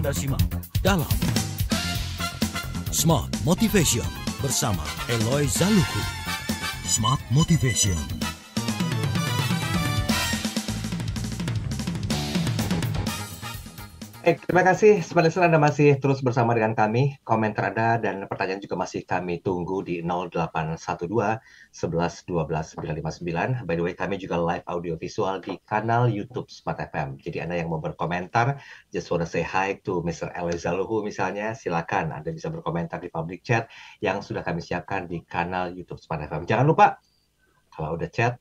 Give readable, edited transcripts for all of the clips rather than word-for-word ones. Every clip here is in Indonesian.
Anda simak dalam Smart Motivation bersama Eloy Zaluhu. Smart Motivation. Terima kasih Smart Listener, Anda masih terus bersama dengan kami. Komentar Anda dan pertanyaan juga masih kami tunggu di 0812 11 12 959. By the way, kami juga live audio visual di kanal YouTube Smart FM. Jadi Anda yang mau berkomentar, just wanna say hi to Mr. Eloy Zaluhu misalnya, silakan Anda bisa berkomentar di public chat yang sudah kami siapkan di kanal YouTube Smart FM. Jangan lupa, kalau udah chat,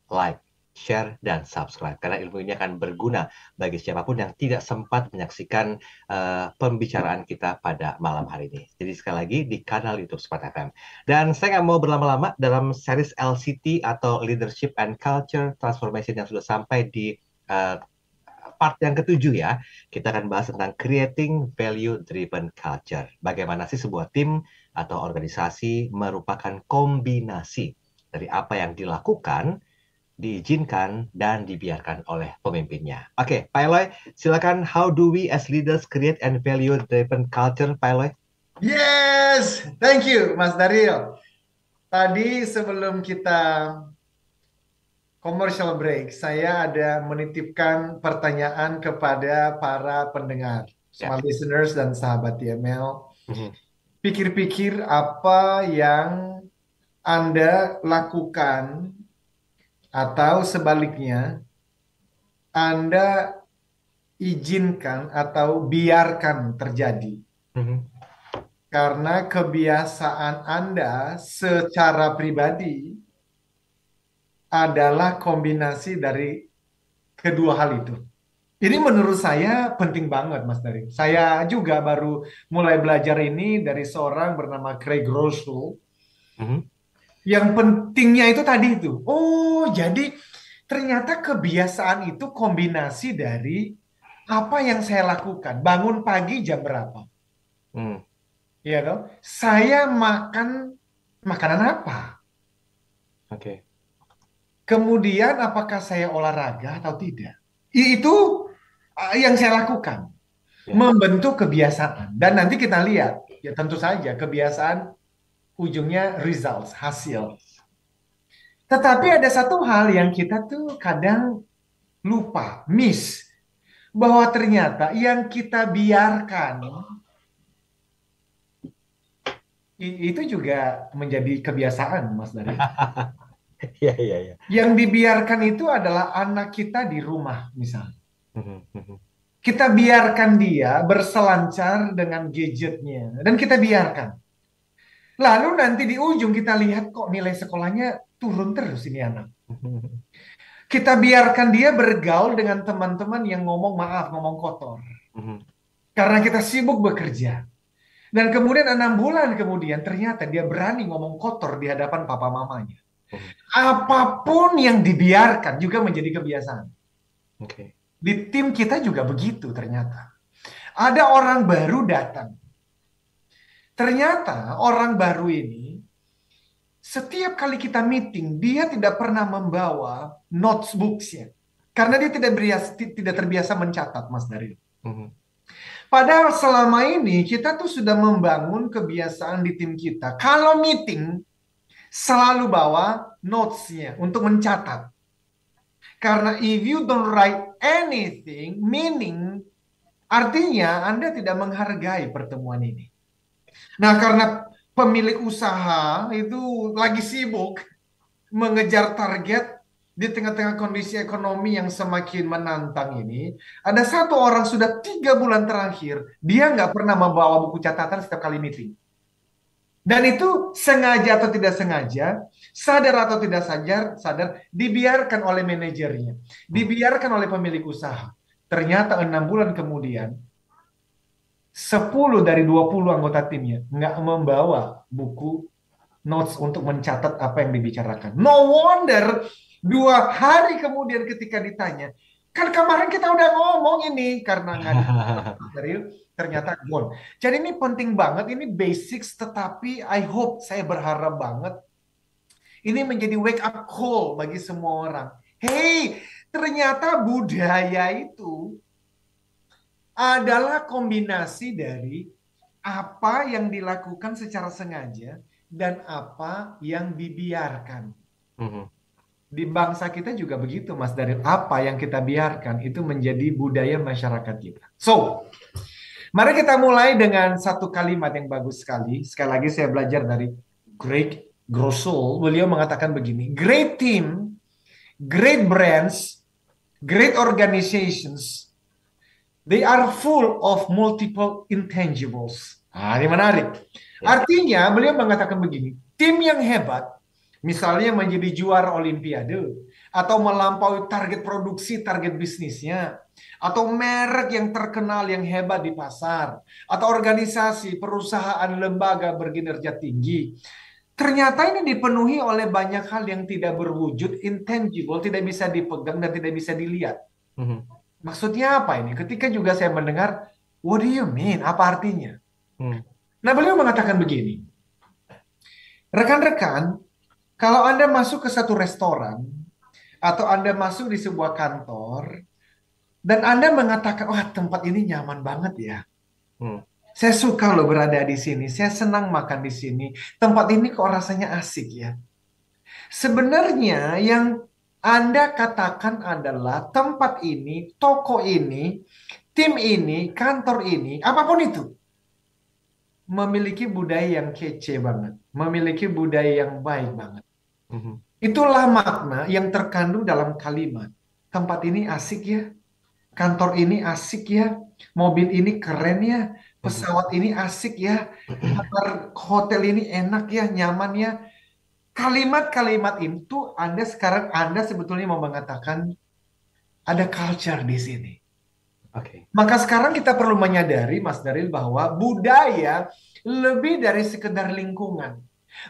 like, share, dan subscribe. Karena ilmu ini akan berguna bagi siapapun yang tidak sempat menyaksikan pembicaraan kita pada malam hari ini. Jadi sekali lagi di kanal YouTube Smart FM. Dan saya nggak mau berlama-lama dalam series LCT atau Leadership and Culture Transformation yang sudah sampai di part yang ketujuh ya. Kita akan bahas tentang Creating Value Driven Culture. Bagaimana sih sebuah tim atau organisasi merupakan kombinasi dari apa yang dilakukan, diizinkan, dan dibiarkan oleh pemimpinnya. Oke, Pak Eloy, silakan. How do we as leaders create and value-driven culture, Pak Eloy? Yes, thank you, Mas Dario. Tadi sebelum kita commercial break, saya ada menitipkan pertanyaan kepada para pendengar, smart listeners dan sahabat TML. Pikir-pikir apa yang Anda lakukan atau sebaliknya, Anda izinkan atau biarkan terjadi. Karena kebiasaan Anda secara pribadi adalah kombinasi dari kedua hal itu. Ini menurut saya penting banget, Mas Dari. Saya juga baru mulai belajar ini dari seorang bernama Craig Groeschel. Yang pentingnya itu tadi itu. Oh, jadi ternyata kebiasaan itu kombinasi dari apa yang saya lakukan. Bangun pagi jam berapa? Iya dong. Saya makan makanan apa? Oke. Kemudian apakah saya olahraga atau tidak? Itu yang saya lakukan. Membentuk kebiasaan. Dan nanti kita lihat, ya tentu saja kebiasaan ujungnya results, hasil. Tetapi ada satu hal yang kita tuh kadang lupa, miss. Bahwa ternyata yang kita biarkan itu juga menjadi kebiasaan, Mas Dari. Iya. Yang dibiarkan itu adalah anak kita di rumah, misalnya. Kita biarkan dia berselancar dengan gadgetnya. Dan kita biarkan. Lalu nanti di ujung kita lihat kok nilai sekolahnya turun terus ini anak. Kita biarkan dia bergaul dengan teman-teman yang ngomong kotor. Karena kita sibuk bekerja. Dan kemudian 6 bulan kemudian ternyata dia berani ngomong kotor di hadapan papa mamanya. Apapun yang dibiarkan juga menjadi kebiasaan. Di tim kita juga begitu ternyata. Ada orang baru datang. Ternyata orang baru ini setiap kali kita meeting, dia tidak pernah membawa notebooks-nya. Karena dia tidak terbiasa mencatat, Mas Dario. Padahal selama ini kita tuh sudah membangun kebiasaan di tim kita. Kalau meeting, selalu bawa notes-nya untuk mencatat. Karena if you don't write anything, meaning artinya Anda tidak menghargai pertemuan ini. Nah, karena pemilik usaha itu lagi sibuk mengejar target di tengah-tengah kondisi ekonomi yang semakin menantang ini, ada satu orang sudah 3 bulan terakhir, dia nggak pernah membawa buku catatan setiap kali meeting. Dan itu sengaja atau tidak sengaja, sadar atau tidak sadar, dibiarkan oleh manajernya, dibiarkan oleh pemilik usaha. Ternyata 6 bulan kemudian, 10 dari 20 anggota timnya nggak membawa buku notes untuk mencatat apa yang dibicarakan. No wonder 2 hari kemudian ketika ditanya, kan kemarin kita udah ngomong ini, karena nggak ternyata gone. Jadi ini penting banget, ini basics, tetapi I hope, saya berharap banget ini menjadi wake up call bagi semua orang. Hey, ternyata budaya itu adalah kombinasi dari apa yang dilakukan secara sengaja dan apa yang dibiarkan. Di bangsa kita juga begitu, Mas. Dari apa yang kita biarkan itu menjadi budaya masyarakat kita. So, mari kita mulai dengan satu kalimat yang bagus sekali. Sekali lagi saya belajar dari Greg Groeschel. Beliau mengatakan begini, great team, great brands, great organizations, they are full of multiple intangibles. Ini menarik. Artinya beliau mengatakan begini, tim yang hebat, misalnya menjadi juara olimpiade, atau melampaui target produksi, target bisnisnya, atau merek yang terkenal yang hebat di pasar, atau organisasi, perusahaan, lembaga berkinerja tinggi. Ternyata ini dipenuhi oleh banyak hal yang tidak berwujud, intangible, tidak bisa dipegang dan tidak bisa dilihat. Maksudnya apa ini? Ketika juga saya mendengar, what do you mean? Apa artinya? Nah, beliau mengatakan begini, rekan-rekan, kalau Anda masuk ke satu restoran, atau Anda masuk di sebuah kantor, dan Anda mengatakan, wah tempat ini nyaman banget ya. Saya suka loh berada di sini, saya senang makan di sini. Tempat ini kok rasanya asik ya. Sebenarnya yang Anda katakan adalah tempat ini, toko ini, tim ini, kantor ini, apapun itu, memiliki budaya yang kece banget, memiliki budaya yang baik banget. Itulah makna yang terkandung dalam kalimat. Tempat ini asik ya, kantor ini asik ya, mobil ini keren ya, pesawat ini asik ya, hotel ini enak ya, nyaman ya. Kalimat-kalimat itu Anda sebetulnya mau mengatakan ada culture di sini. Maka sekarang kita perlu menyadari, Mas Daryl, bahwa budaya lebih dari sekedar lingkungan.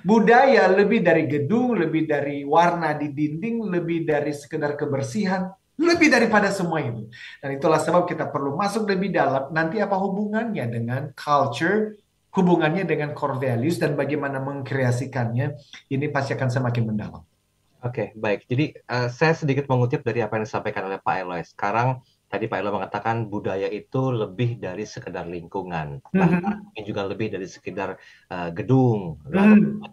Budaya lebih dari gedung, lebih dari warna di dinding, lebih dari sekedar kebersihan, lebih daripada semua itu. Dan itulah sebab kita perlu masuk lebih dalam. Nanti apa hubungannya dengan culture, hubungannya dengan core values, dan bagaimana mengkreasikannya, ini pasti akan semakin mendalam. Baik. Jadi saya sedikit mengutip dari apa yang disampaikan oleh Pak Eloy. Sekarang tadi Pak Eloy mengatakan budaya itu lebih dari sekedar lingkungan, bahkan juga lebih dari sekedar gedung,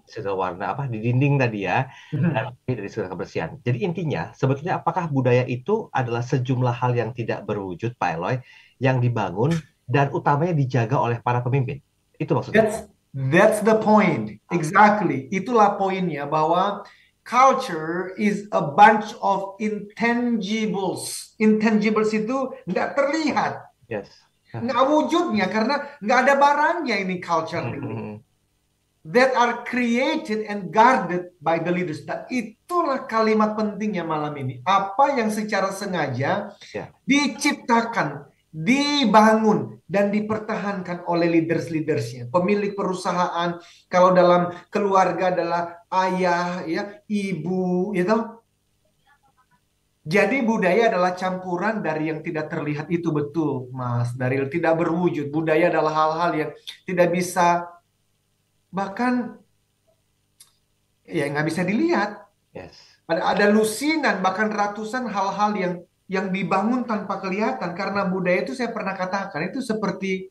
sekedar warna di dinding tadi ya, dan lebih dari sekedar kebersihan. Jadi intinya sebetulnya apakah budaya itu adalah sejumlah hal yang tidak berwujud, Pak Eloy, yang dibangun dan utamanya dijaga oleh para pemimpin? Itu maksudnya. That's the point. Exactly. Itulah poinnya, bahwa culture is a bunch of intangibles. Intangibles itu nggak terlihat. Nggak wujudnya karena nggak ada barangnya ini culture ini. That are created and guarded by the leaders. Dan itulah kalimat pentingnya malam ini. Apa yang secara sengaja diciptakan, dibangun, dan dipertahankan oleh leaders-leadersnya. Pemilik perusahaan, kalau dalam keluarga adalah ayah, ya, ibu, gitu. Jadi budaya adalah campuran dari yang tidak terlihat, itu betul, Mas Daryl. Tidak berwujud. Budaya adalah hal-hal yang tidak bisa, bahkan ya nggak bisa dilihat. Ada lusinan, bahkan ratusan hal-hal yang dibangun tanpa kelihatan. Karena budaya itu saya pernah katakan, itu seperti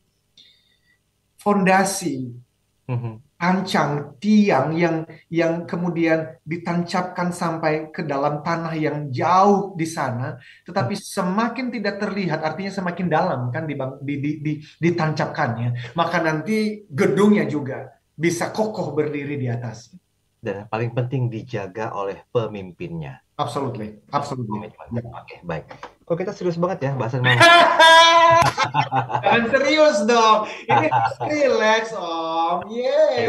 fondasi, ancang, tiang yang kemudian ditancapkan sampai ke dalam tanah yang jauh di sana. Tetapi semakin tidak terlihat, artinya semakin dalam kan ditancapkannya. Maka nanti gedungnya juga bisa kokoh berdiri di atasnya. Dan yang paling penting dijaga oleh pemimpinnya. Absolutely. Baik. Kok kita serius banget ya bahasan malam? Jangan serius dong. Ini relax, Om.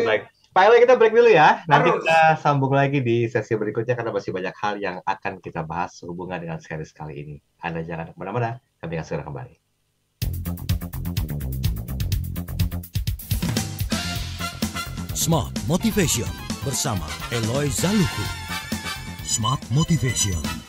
Baik. Pak Eloy, kita break dulu ya. Nanti kita sambung lagi di sesi berikutnya karena masih banyak hal yang akan kita bahas sehubungan dengan series kali ini. Anda jangan kemana-mana, kami akan segera kembali. Smart Motivation bersama Eloy Zaluku. Smart Motivation.